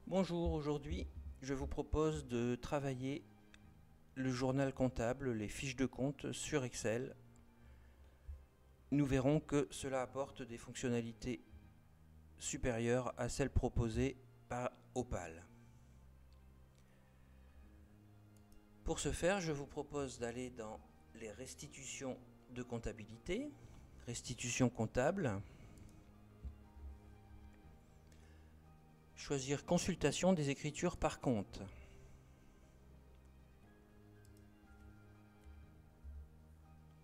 Bonjour, aujourd'hui je vous propose de travailler le journal comptable, les fiches de compte sur Excel. Nous verrons que cela apporte des fonctionnalités supérieures à celles proposées par Opal. Pour ce faire, je vous propose d'aller dans les restitutions de comptabilité, restitution comptable, choisir consultation des écritures par compte.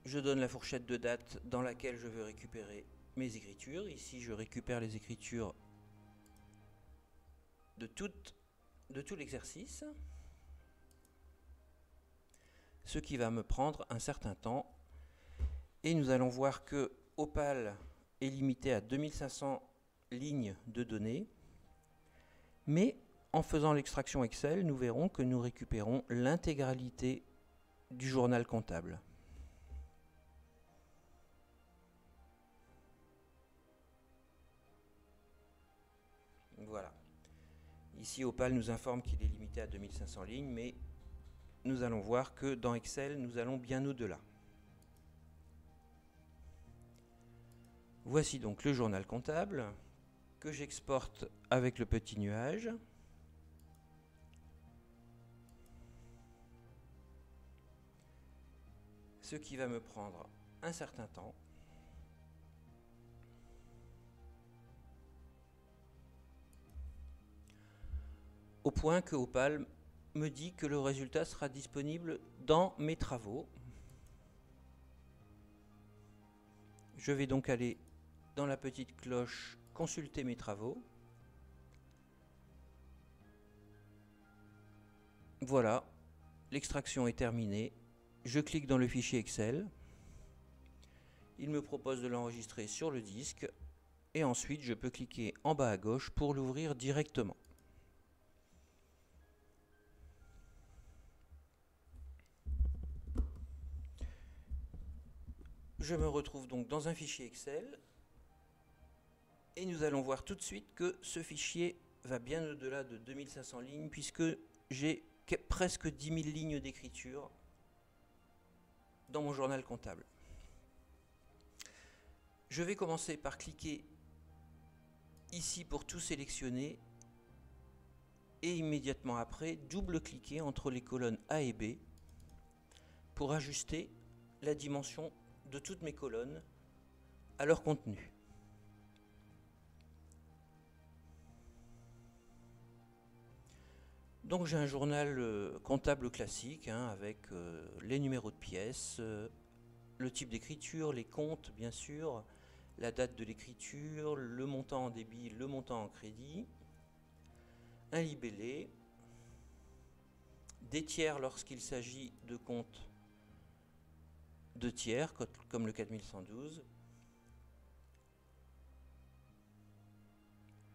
Je donne la fourchette de date dans laquelle je veux récupérer mes écritures. Ici, je récupère les écritures de tout l'exercice, ce qui va me prendre un certain temps. Et nous allons voir que Opal est limité à 2500 lignes de données. Mais en faisant l'extraction Excel, nous verrons que nous récupérons l'intégralité du journal comptable. Voilà. Ici, Opal nous informe qu'il est limité à 2500 lignes, mais nous allons voir que dans Excel, nous allons bien au-delà. Voici donc le journal comptable que j'exporte avec le petit nuage. Ce qui va me prendre un certain temps. Au point que Opal me dit que le résultat sera disponible dans mes travaux. Je vais donc aller dans la petite cloche consulter mes travaux. Voilà, l'extraction est terminée. Je clique dans le fichier Excel. Il me propose de l'enregistrer sur le disque. Et ensuite, je peux cliquer en bas à gauche pour l'ouvrir directement. Je me retrouve donc dans un fichier Excel. Et nous allons voir tout de suite que ce fichier va bien au-delà de 2500 lignes puisque j'ai presque 10 000 lignes d'écriture dans mon journal comptable. Je vais commencer par cliquer ici pour tout sélectionner et immédiatement après double-cliquer entre les colonnes A et B pour ajuster la dimension de toutes mes colonnes à leur contenu. Donc j'ai un journal comptable classique avec les numéros de pièces, le type d'écriture, les comptes bien sûr, la date de l'écriture, le montant en débit, le montant en crédit, un libellé, des tiers lorsqu'il s'agit de comptes de tiers comme le 4112,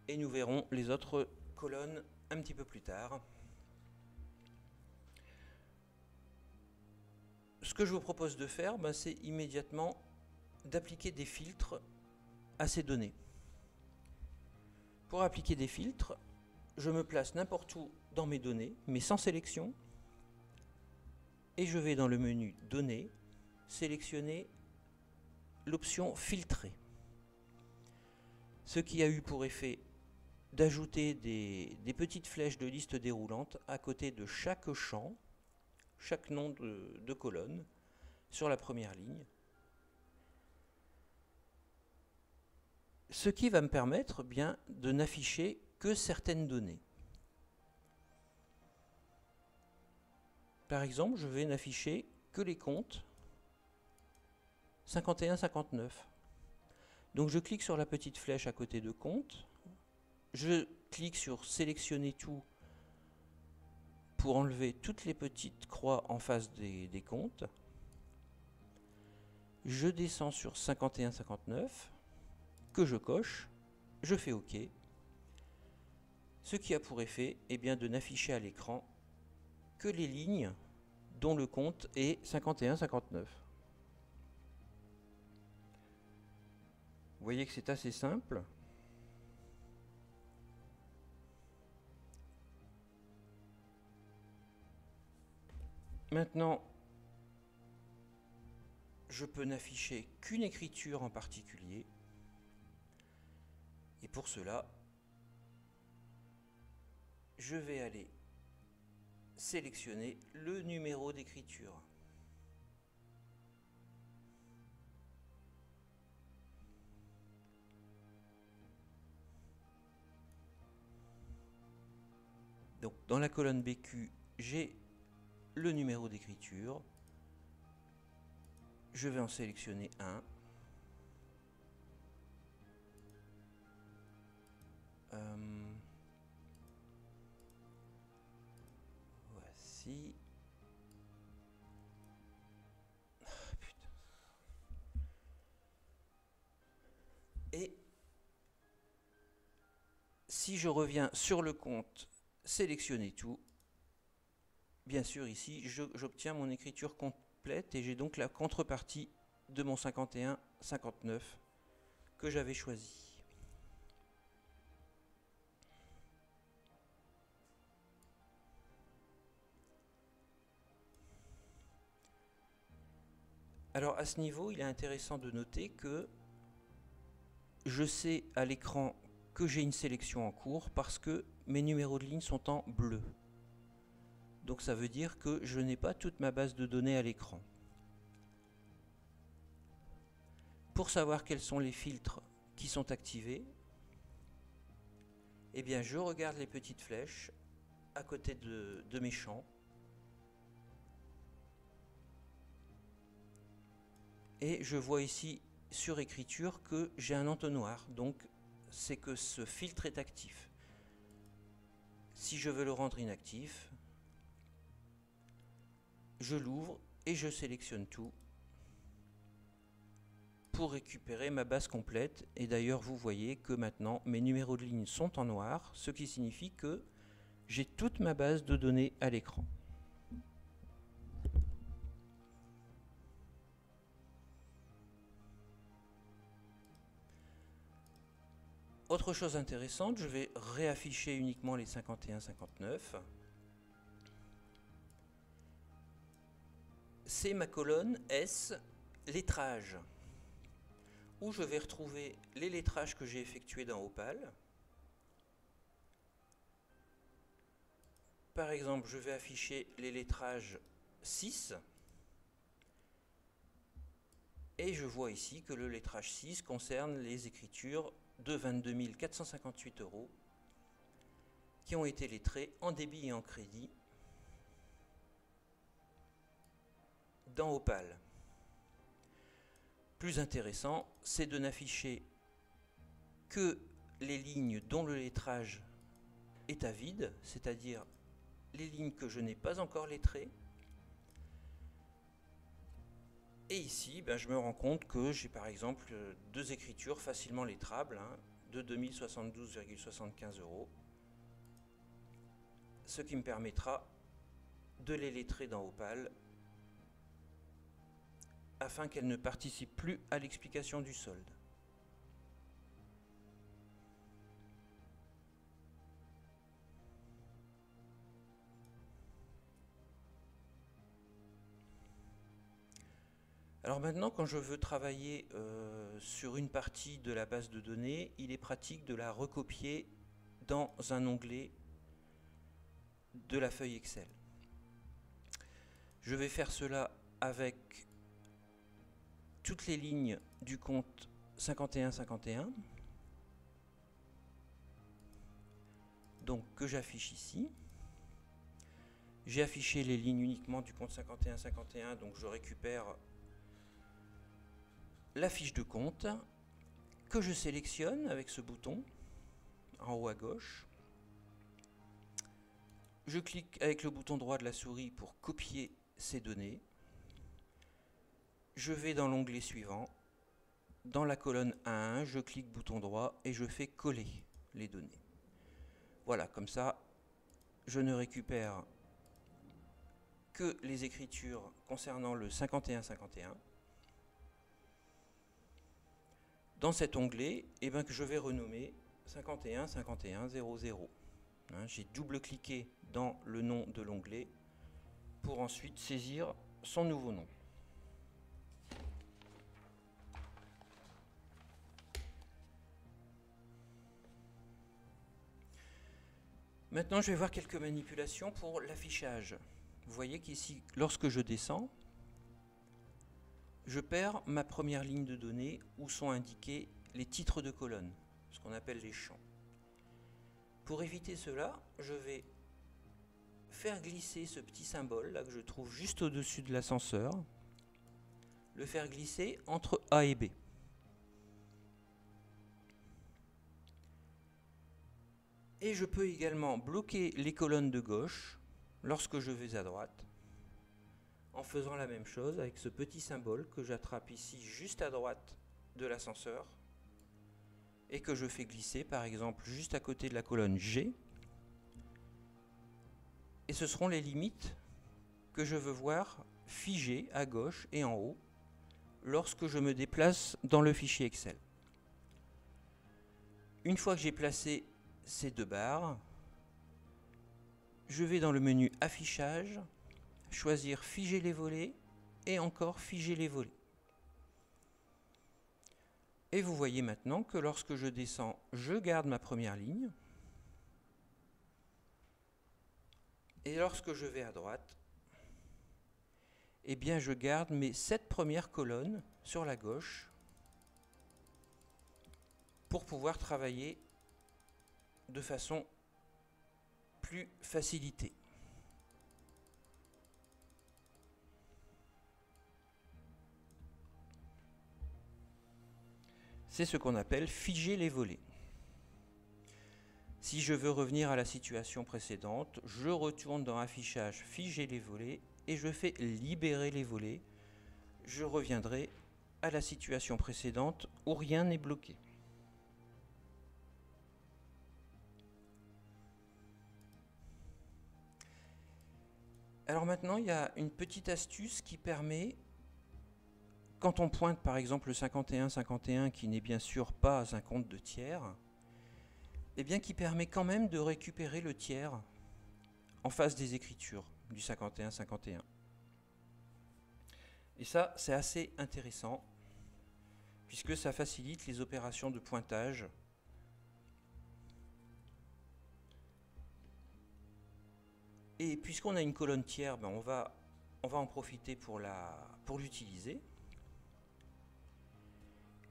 et nous verrons les autres colonnes un petit peu plus tard. Ce que je vous propose de faire, c'est immédiatement d'appliquer des filtres à ces données. Pour appliquer des filtres, je me place n'importe où dans mes données, mais sans sélection, et je vais dans le menu Données, sélectionner l'option Filtrer. Ce qui a eu pour effet d'ajouter des petites flèches de liste déroulante à côté de chaque champ, chaque nom de colonne, sur la première ligne. Ce qui va me permettre bien de n'afficher que certaines données. Par exemple, je vais n'afficher que les comptes 51-59. Donc je clique sur la petite flèche à côté de compte. Je clique sur sélectionner tout pour enlever toutes les petites croix en face des comptes. Je descends sur 51-59 que je coche. Je fais OK. Ce qui a pour effet de n'afficher à l'écran que les lignes dont le compte est 51-59. Vous voyez que c'est assez simple. Maintenant, je peux n'afficher qu'une écriture en particulier. Et pour cela, je vais aller sélectionner le numéro d'écriture. Donc dans la colonne BQ, j'ai le numéro d'écriture. Je vais en sélectionner un. Voici. Putain. Et si je reviens sur le compte, sélectionner tout, bien sûr ici j'obtiens mon écriture complète et j'ai donc la contrepartie de mon 51-59 que j'avais choisi. Alors à ce niveau, il est intéressant de noter que je sais à l'écran que j'ai une sélection en cours parce que mes numéros de ligne sont en bleu. Donc ça veut dire que je n'ai pas toute ma base de données à l'écran. Pour savoir quels sont les filtres qui sont activés, eh bien je regarde les petites flèches à côté de mes champs. Et je vois ici sur écriture que j'ai un entonnoir, donc c'est que ce filtre est actif. Si je veux le rendre inactif, je l'ouvre et je sélectionne tout pour récupérer ma base complète. Et d'ailleurs vous voyez que maintenant mes numéros de ligne sont en noir, ce qui signifie que j'ai toute ma base de données à l'écran. Autre chose intéressante, je vais réafficher uniquement les 51-59. C'est ma colonne S, lettrage, où je vais retrouver les lettrages que j'ai effectués dans Opal. Par exemple, je vais afficher les lettrages 6. Et je vois ici que le lettrage 6 concerne les écritures de 22 458 € qui ont été lettrées en débit et en crédit dans Opal. Plus intéressant, c'est de n'afficher que les lignes dont le lettrage est à vide, c'est-à-dire les lignes que je n'ai pas encore lettrées. Et ici, je me rends compte que j'ai par exemple deux écritures facilement lettrables, de 2072,75 €, ce qui me permettra de les lettrer dans Opal afin qu'elles ne participent plus à l'explication du solde. Alors maintenant, quand je veux travailler sur une partie de la base de données, il est pratique de la recopier dans un onglet de la feuille Excel. Je vais faire cela avec toutes les lignes du compte 51-51, donc que j'affiche ici. J'ai affiché les lignes uniquement du compte 51-51, donc je récupère la fiche de compte que je sélectionne avec ce bouton en haut à gauche. Je clique avec le bouton droit de la souris pour copier ces données. Je vais dans l'onglet suivant. Dans la colonne 1, je clique bouton droit et je fais coller les données. Voilà, comme ça, je ne récupère que les écritures concernant le 51-51. Dans cet onglet, que je vais renommer 51-51-00. J'ai double-cliqué dans le nom de l'onglet pour ensuite saisir son nouveau nom. Maintenant, je vais voir quelques manipulations pour l'affichage. Vous voyez qu'ici, lorsque je descends, je perds ma première ligne de données où sont indiqués les titres de colonne, ce qu'on appelle les champs. Pour éviter cela, je vais faire glisser ce petit symbole là que je trouve juste au-dessus de l'ascenseur, le faire glisser entre A et B. Et je peux également bloquer les colonnes de gauche lorsque je vais à droite, en faisant la même chose avec ce petit symbole que j'attrape ici juste à droite de l'ascenseur et que je fais glisser par exemple juste à côté de la colonne G. Et ce seront les limites que je veux voir figées à gauche et en haut lorsque je me déplace dans le fichier Excel. Une fois que j'ai placé ces deux barres, je vais dans le menu Affichage, choisir Figer les volets et encore Figer les volets. Et vous voyez maintenant que lorsque je descends, je garde ma première ligne. Et lorsque je vais à droite, eh bien je garde mes 7 premières colonnes sur la gauche pour pouvoir travailler de façon plus facilitée. C'est ce qu'on appelle figer les volets. Si je veux revenir à la situation précédente, je retourne dans Affichage, Figer les volets et je fais libérer les volets. Je reviendrai à la situation précédente où rien n'est bloqué. Alors maintenant, il y a une petite astuce qui permet, quand on pointe par exemple le 51-51 qui n'est bien sûr pas un compte de tiers, eh bien qui permet quand même de récupérer le tiers en face des écritures du 51-51. Et ça, c'est assez intéressant, puisque ça facilite les opérations de pointage. Et puisqu'on a une colonne tiers, ben on va en profiter pour l'utiliser.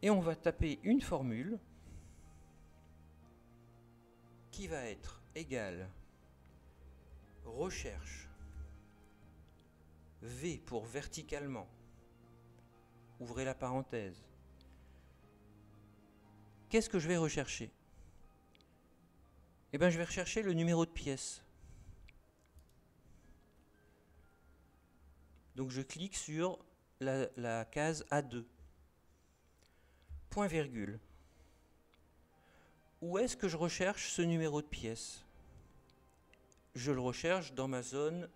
Et on va taper une formule qui va être égale recherche V pour verticalement, ouvrez la parenthèse. Qu'est-ce que je vais rechercher? Eh bien, je vais rechercher le numéro de pièce. Donc je clique sur la case A2. Point virgule. Où est-ce que je recherche ce numéro de pièce? Je le recherche dans ma zone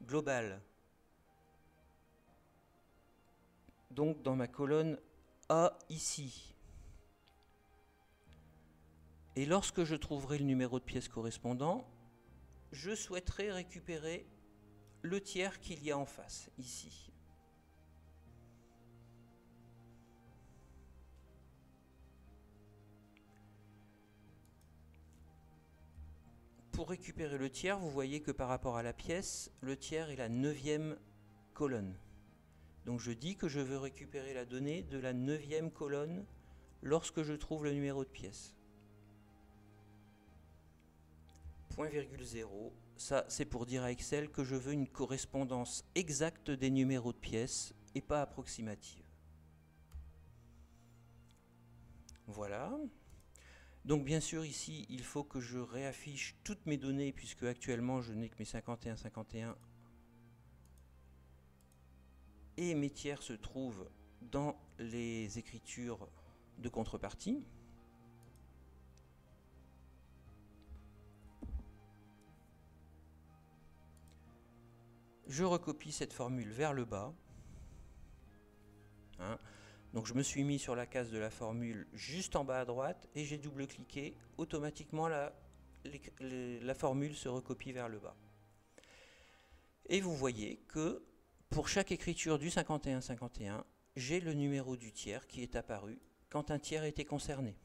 globale. Donc dans ma colonne A ici. Et lorsque je trouverai le numéro de pièce correspondant, je souhaiterais récupérer le tiers qu'il y a en face, ici. Pour récupérer le tiers, vous voyez que par rapport à la pièce, le tiers est la 9e colonne. Donc je dis que je veux récupérer la donnée de la 9e colonne lorsque je trouve le numéro de pièce. Point virgule 0, ça c'est pour dire à Excel que je veux une correspondance exacte des numéros de pièces et pas approximative. Voilà. Donc bien sûr ici il faut que je réaffiche toutes mes données puisque actuellement je n'ai que mes 51-51 et mes tiers se trouvent dans les écritures de contrepartie. Je recopie cette formule vers le bas. Donc je me suis mis sur la case de la formule juste en bas à droite et j'ai double-cliqué. Automatiquement la formule se recopie vers le bas. Et vous voyez que pour chaque écriture du 51-51, j'ai le numéro du tiers qui est apparu quand un tiers était concerné.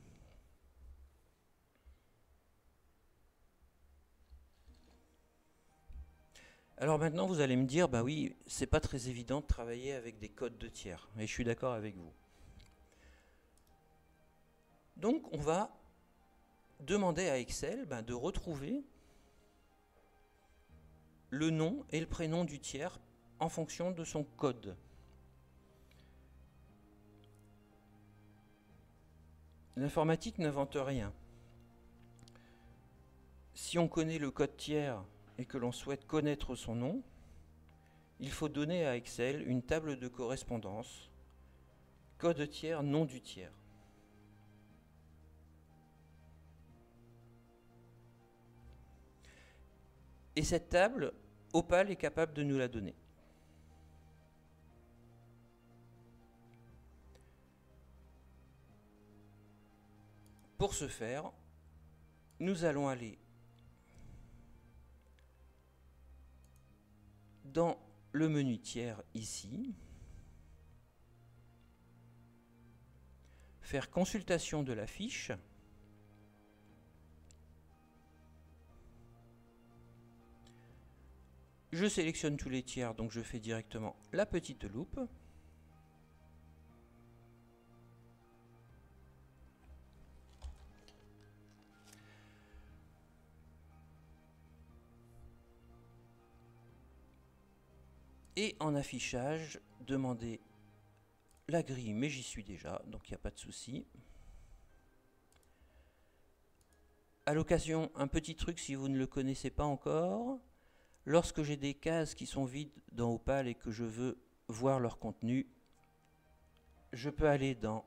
Alors maintenant, vous allez me dire, bah oui, c'est pas très évident de travailler avec des codes de tiers. Et je suis d'accord avec vous. Donc, on va demander à Excel de retrouver le nom et le prénom du tiers en fonction de son code. L'informatique n'invente rien. Si on connaît le code tiers et que l'on souhaite connaître son nom, il faut donner à Excel une table de correspondance, code tiers, nom du tiers. Et cette table, Opal est capable de nous la donner. Pour ce faire, nous allons aller dans le menu tiers ici, faire consultation de la fiche, je sélectionne tous les tiers, donc je fais directement la petite loupe. Et en affichage, demander la grille, mais j'y suis déjà, donc il n'y a pas de souci. À l'occasion, un petit truc si vous ne le connaissez pas encore. Lorsque j'ai des cases qui sont vides dans Opal et que je veux voir leur contenu, je peux aller dans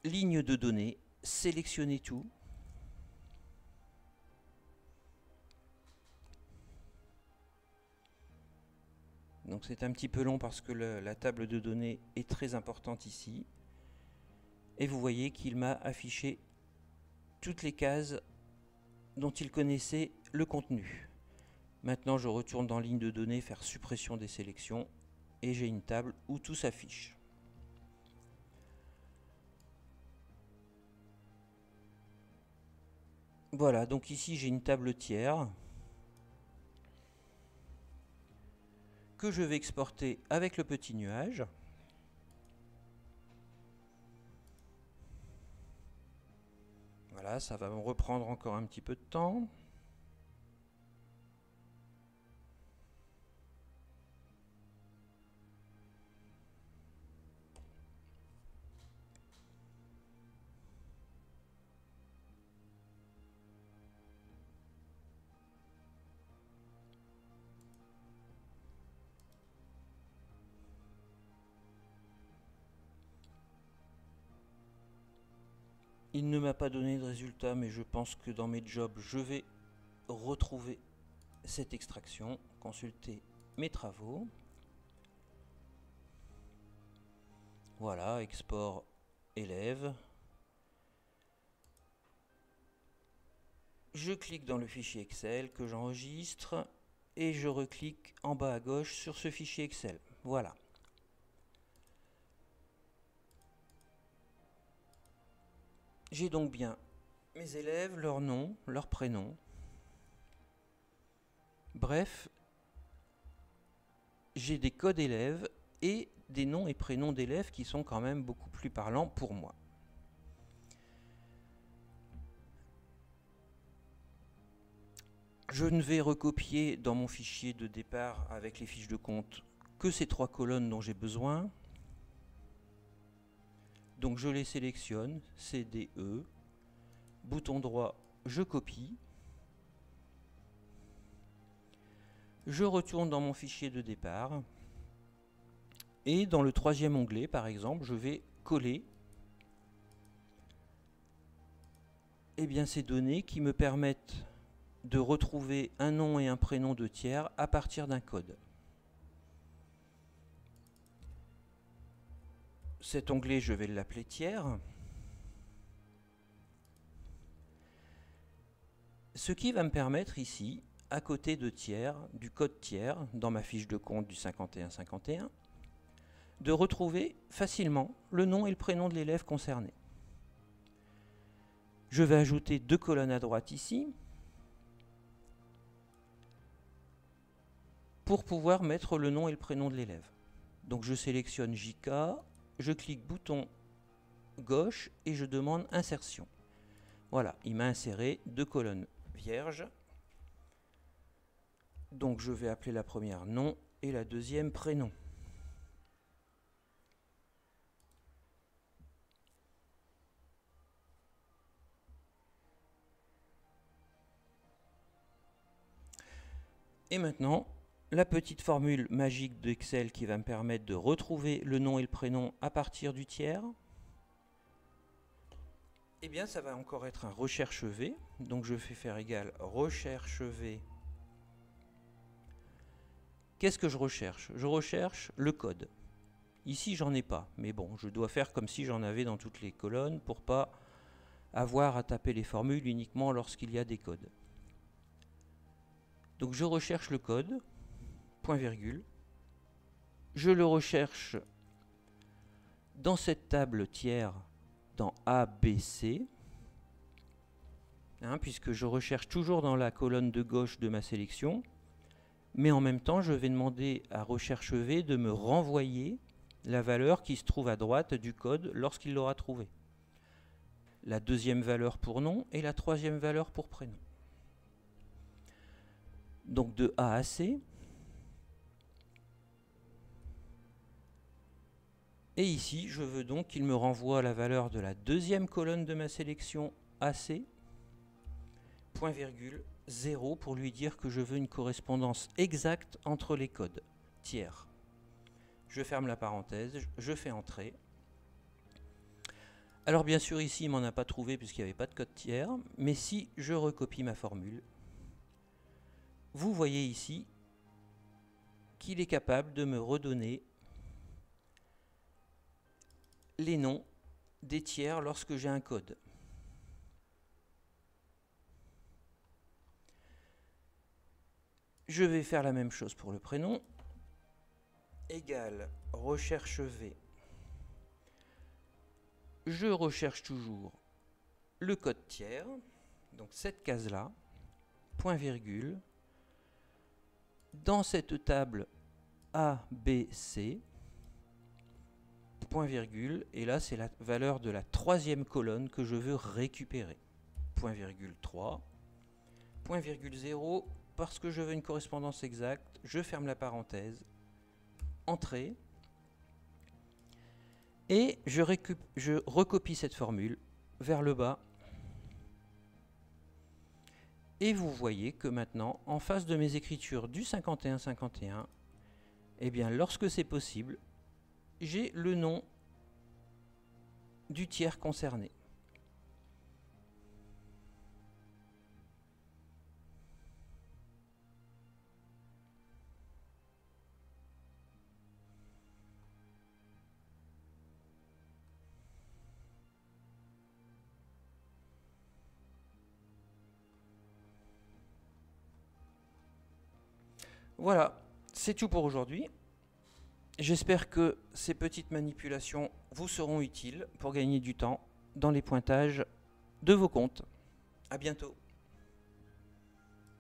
ligne de données, sélectionner tout. Donc c'est un petit peu long parce que la table de données est très importante ici. Et vous voyez qu'il m'a affiché toutes les cases dont il connaissait le contenu. Maintenant je retourne dans ligne de données, faire suppression des sélections et j'ai une table où tout s'affiche. Voilà, donc ici j'ai une table tiers que je vais exporter avec le petit nuage. Voilà, ça va me reprendre encore un petit peu de temps. Il ne m'a pas donné de résultat, mais je pense que dans mes jobs, je vais retrouver cette extraction, consulter mes travaux. Voilà, export élève. Je clique dans le fichier Excel que j'enregistre et je reclique en bas à gauche sur ce fichier Excel. Voilà. J'ai donc bien mes élèves, leur nom, leur prénom. Bref, j'ai des codes élèves et des noms et prénoms d'élèves qui sont quand même beaucoup plus parlants pour moi. Je ne vais recopier dans mon fichier de départ avec les fiches de compte que ces 3 colonnes dont j'ai besoin. Donc je les sélectionne, CDE, bouton droit, je copie. Je retourne dans mon fichier de départ. Et dans le 3e onglet, par exemple, je vais coller ces données qui me permettent de retrouver un nom et un prénom de tiers à partir d'un code. Cet onglet, je vais l'appeler tiers. Ce qui va me permettre ici, à côté de tiers, du code tiers, dans ma fiche de compte du 5151, de retrouver facilement le nom et le prénom de l'élève concerné. Je vais ajouter 2 colonnes à droite ici, pour pouvoir mettre le nom et le prénom de l'élève. Donc je sélectionne JK, je clique bouton gauche et je demande insertion. Voilà, il m'a inséré 2 colonnes vierges. Donc je vais appeler la première nom et la deuxième prénom. Et maintenant, la petite formule magique d'Excel qui va me permettre de retrouver le nom et le prénom à partir du tiers. Eh bien, ça va encore être un recherche V. Donc je fais faire égal recherche V. Qu'est-ce que je recherche? Je recherche le code. Ici, j'en ai pas. Mais bon, je dois faire comme si j'en avais dans toutes les colonnes pour pas avoir à taper les formules uniquement lorsqu'il y a des codes. Donc je recherche le code, point virgule. Je le recherche dans cette table tiers, dans A, B, C, puisque je recherche toujours dans la colonne de gauche de ma sélection, mais en même temps je vais demander à recherche V de me renvoyer la valeur qui se trouve à droite du code lorsqu'il l'aura trouvé. La deuxième valeur pour nom et la troisième valeur pour prénom. Donc de A à C. Et ici, je veux donc qu'il me renvoie la valeur de la deuxième colonne de ma sélection AC, point virgule, 0 pour lui dire que je veux une correspondance exacte entre les codes tiers. Je ferme la parenthèse, je fais entrer. Alors bien sûr ici, il ne m'en a pas trouvé puisqu'il n'y avait pas de code tiers, mais si je recopie ma formule, vous voyez ici qu'il est capable de me redonner les noms des tiers lorsque j'ai un code. Je vais faire la même chose pour le prénom. Égal recherche V. Je recherche toujours le code tiers, donc cette case-là, point virgule. Dans cette table A, B, C, point virgule, et là c'est la valeur de la troisième colonne que je veux récupérer. Point virgule 3, point virgule 0, parce que je veux une correspondance exacte, je ferme la parenthèse, entrée, et je recopie cette formule vers le bas. Et vous voyez que maintenant, en face de mes écritures du 51-51, eh bien, lorsque c'est possible, j'ai le nom du tiers concerné. Voilà, c'est tout pour aujourd'hui. J'espère que ces petites manipulations vous seront utiles pour gagner du temps dans les pointages de vos comptes. À bientôt.